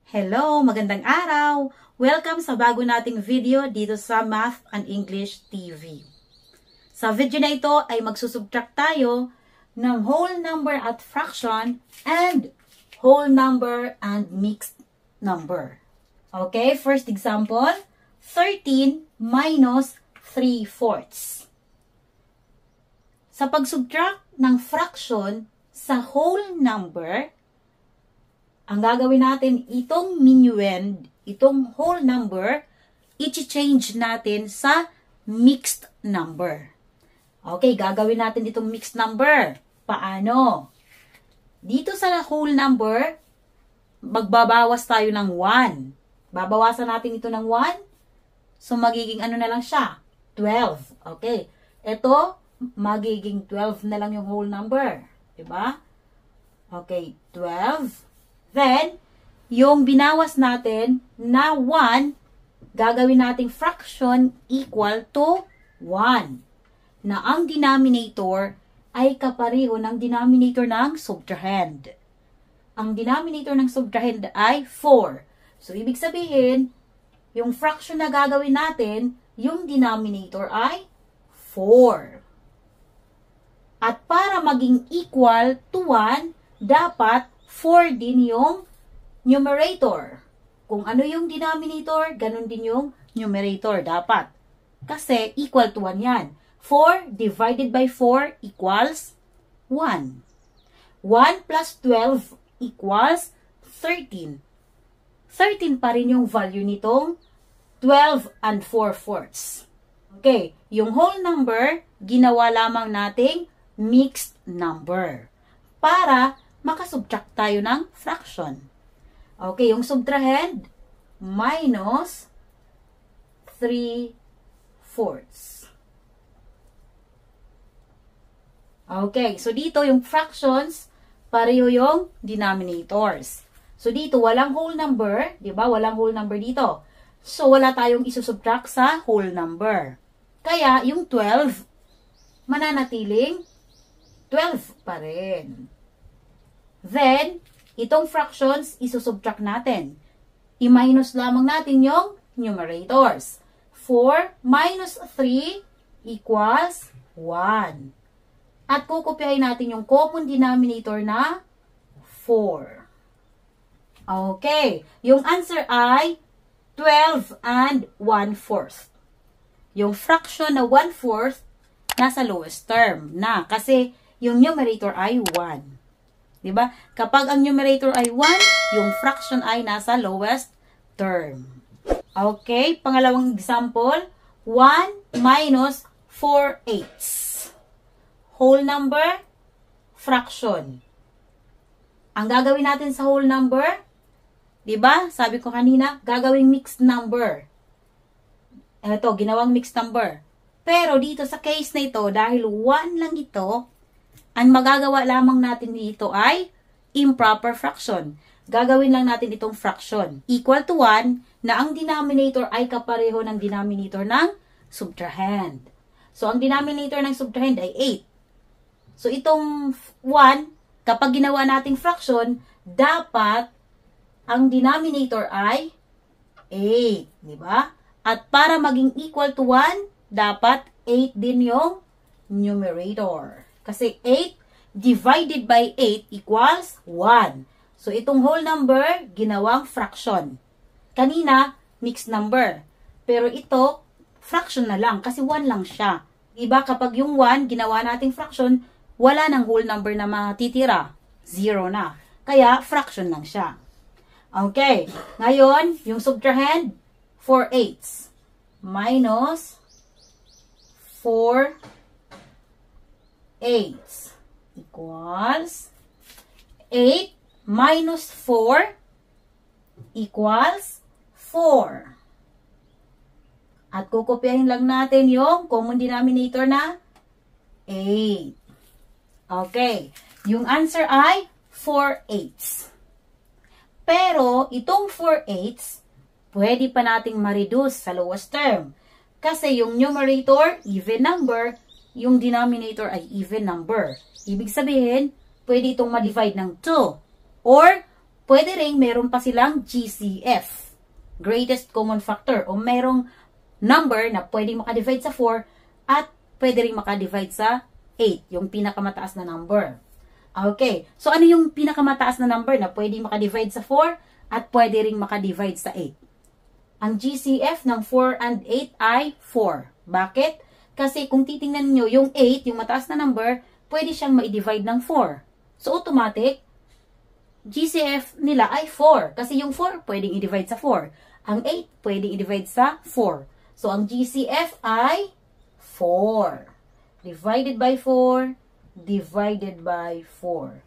Hello! Magandang araw! Welcome sa bago nating video dito sa Math and English TV. Sa video na ito ay magsusubtract tayo ng whole number at fraction and whole number and mixed number. Okay, first example, 13 minus 3/4. Sa pagsubtract ng fraction sa whole number, ang gagawin natin, itong minuend, itong whole number, i-change natin sa mixed number. Okay, gagawin natin itong mixed number. Paano? Dito sa whole number, magbabawas tayo ng 1. Babawasan natin ito ng 1. So, magiging ano na lang siya? 12. Okay. Ito, magiging 12 na lang yung whole number. Diba? Okay, 12. Then, yung binawas natin na 1, gagawin nating fraction equal to 1. Na ang denominator ay kapareho ng denominator ng subtrahend. Ang denominator ng subtrahend ay 4. So, ibig sabihin, yung fraction na gagawin natin, yung denominator ay 4. At para maging equal to 1, dapat 4 din yung numerator. Kung ano yung denominator, ganun din yung numerator dapat. Kasi equal to 1 yan. 4 divided by 4 equals 1. 1 plus 12 equals 13. 13 pa rin yung value nitong 12 and 4/4. Okay, yung whole number, ginawa lamang nating mixed number. Para makasubtract tayo ng fraction. Okay, yung subtrahend, minus 3/4. Okay, so dito yung fractions, pareho yung denominators. So dito, walang whole number, di ba? Walang whole number dito. So wala tayong isusubtract sa whole number. Kaya yung 12, mananatiling 12 pa rin. Then, itong fractions, isusubtract natin. I-minus lamang natin yung numerators. 4 minus 3 equals 1. At kukopyahin natin yung common denominator na 4. Okay. Yung answer ay 12 and 1/4. Yung fraction na 1/4, nasa lowest term na. Kasi yung numerator ay 1. Diba? Kapag ang numerator ay 1, yung fraction ay nasa lowest term. Okay, pangalawang example, 1 minus 4/8. Whole number, fraction. Ang gagawin natin sa whole number, diba? Sabi ko kanina, gagawing mixed number. Ito, ginawang mixed number. Pero dito sa case na ito, dahil 1 lang ito, ang magagawa lamang natin dito ay improper fraction. Gagawin lang natin itong fraction. Equal to 1 na ang denominator ay kapareho ng denominator ng subtrahend. So, ang denominator ng subtrahend ay 8. So, itong 1, kapag ginawa nating fraction, dapat ang denominator ay 8. Diba? At para maging equal to 1, dapat 8 din yung numerator. Kasi 8 divided by 8 equals 1. So, itong whole number, ginawang fraction. Kanina, mixed number. Pero ito, fraction na lang kasi 1 lang siya. Diba, kapag yung 1, ginawa nating fraction, wala nang whole number na matitira. 0 na. Kaya, fraction lang siya. Okay. Ngayon, yung subtrahend, 4/8 minus 4/8 equals 8 minus 4 equals 4. At kukopyahin lang natin yung common denominator na 8. Okay. Yung answer ay 4/8. Pero itong 4/8, pwede pa nating ma-reduce sa lowest term. Kasi yung numerator, even number, yung denominator ay even number. Ibig sabihin, pwede itong ma-divide ng 2. Or, pwede rin meron pa silang GCF, greatest common factor, o merong number na pwedeng makadivide sa 4 at pwede rin makadivide sa 8, yung pinakamataas na number. Okay, so ano yung pinakamataas na number na pwedeng makadivide sa 4 at pwede rin makadivide sa 8? Ang GCF ng 4 and 8 ay 4. Bakit? Kasi kung titingnan nyo, yung 8, yung mataas na number, pwede siyang ma-divide ng 4. So, automatic, GCF nila ay 4. Kasi yung 4, pwedeng i-divide sa 4. Ang 8, pwedeng i-divide sa 4. So, ang GCF ay 4. Divided by 4, divided by 4.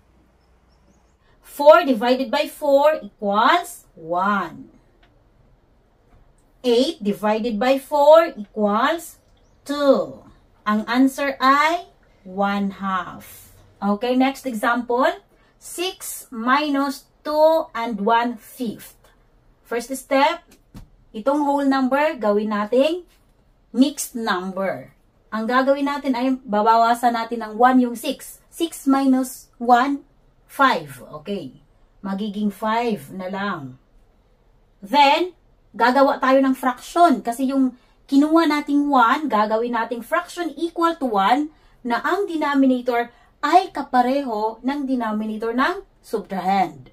4 divided by 4 equals 1. 8 divided by 4 equals 2. Ang answer ay 1/2. Okay, next example. 6 minus 2 and 1/5. First step, itong whole number, gawin nating mixed number. Ang gagawin natin ay babawasan natin ng 1 yung 6. 6 minus 1, 5. Okay. Magiging 5 na lang. Then, gagawa tayo ng fraction. Kasi yung kinuha nating 1, gagawin nating fraction equal to 1 na ang denominator ay kapareho ng denominator ng subtrahend.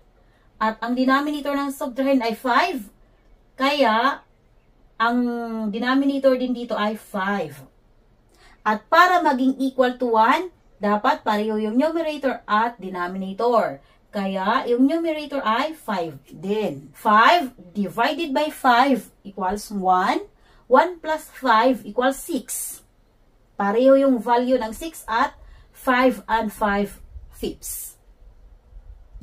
At ang denominator ng subtrahend ay 5. Kaya, ang denominator din dito ay 5. At para maging equal to 1, dapat pareho yung numerator at denominator. Kaya, yung numerator ay 5 din. 5 divided by 5 equals 1. 1 plus 5 equals 6. Pareho yung value ng 6 at 5 and 5/5.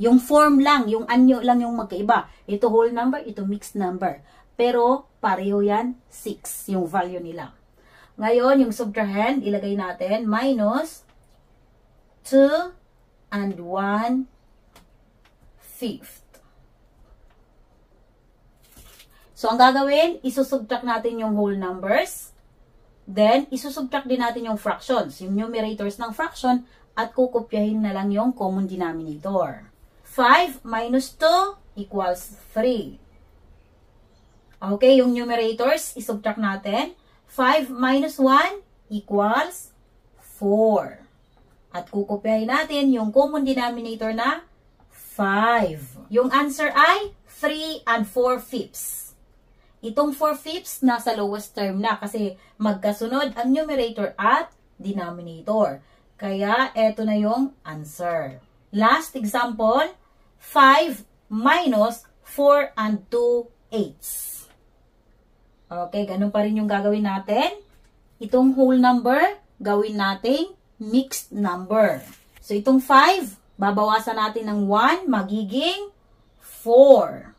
Yung form lang, yung anyo lang yung magkaiba. Ito whole number, ito mixed number. Pero pareho yan, 6 yung value nila. Ngayon, yung subtrahend, ilagay natin, minus 2 and 1/5. So, ang gagawin, isusubtract natin yung whole numbers. Then, isusubtract din natin yung fractions, yung numerators ng fraction, at kukopyahin na lang yung common denominator. 5 minus 2 equals 3. Okay, yung numerators, isubtract natin. 5 minus 1 equals 4. At kukopyahin natin yung common denominator na 5. Yung answer ay 3 and 4/5. Itong 4/5 nasa lowest term na kasi magkasunod ang numerator at denominator. Kaya, eto na yung answer. Last example, 5 minus 4 and 2/8. Okay, ganun pa rin yung gagawin natin. Itong whole number, gawin nating mixed number. So, itong 5, babawasan natin ng 1, magiging 4.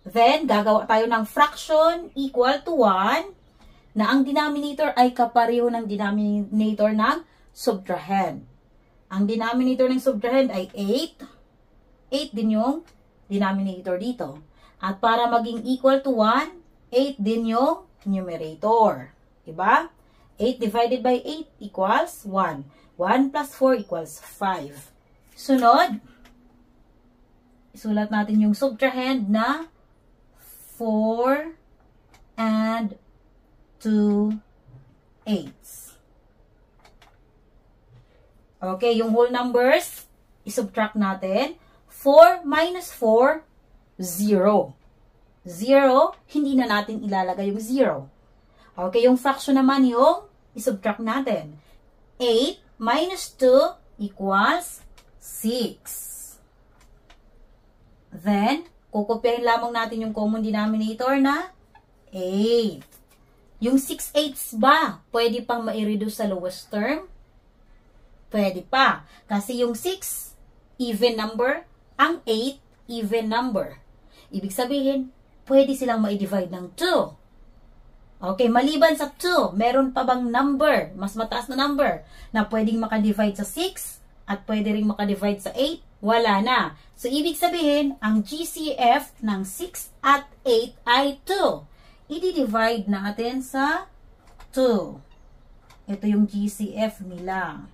Then, gagawa tayo ng fraction equal to 1 na ang denominator ay kapareho ng denominator ng subtrahend. Ang denominator ng subtrahend ay 8. 8 din yung denominator dito. At para maging equal to 1, 8 din yung numerator. Diba? 8 divided by 8 equals 1. 1 plus 4 equals 5. Sunod, isulat natin yung subtrahend na 4 and 2/8. Okay, yung whole numbers, isubtract natin. 4 minus 4, 0. 0, hindi na natin ilalagay yung 0. Okay, yung fraction naman yung isubtract natin. 8 minus 2 equals 6. Then, kukopyahin lamang natin yung common denominator na 8. Yung 6/8 ba, pwede pang ma-reduce sa lowest term? Pwede pa. Kasi yung 6, even number, ang 8, even number. Ibig sabihin, pwede silang ma-divide ng 2. Okay, maliban sa 2, meron pa bang number, mas mataas na number, na pwedeng makadivide sa 6 at pwede rin makadivide sa 8? Wala na. So, ibig sabihin, ang GCF ng 6 at 8 ay 2. I-divide natin sa 2. Ito yung GCF nila.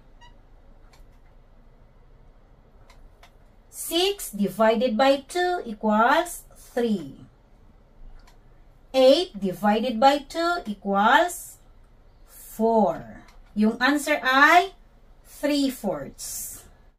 6 divided by 2 equals 3. 8 divided by 2 equals 4. Yung answer ay 3/4.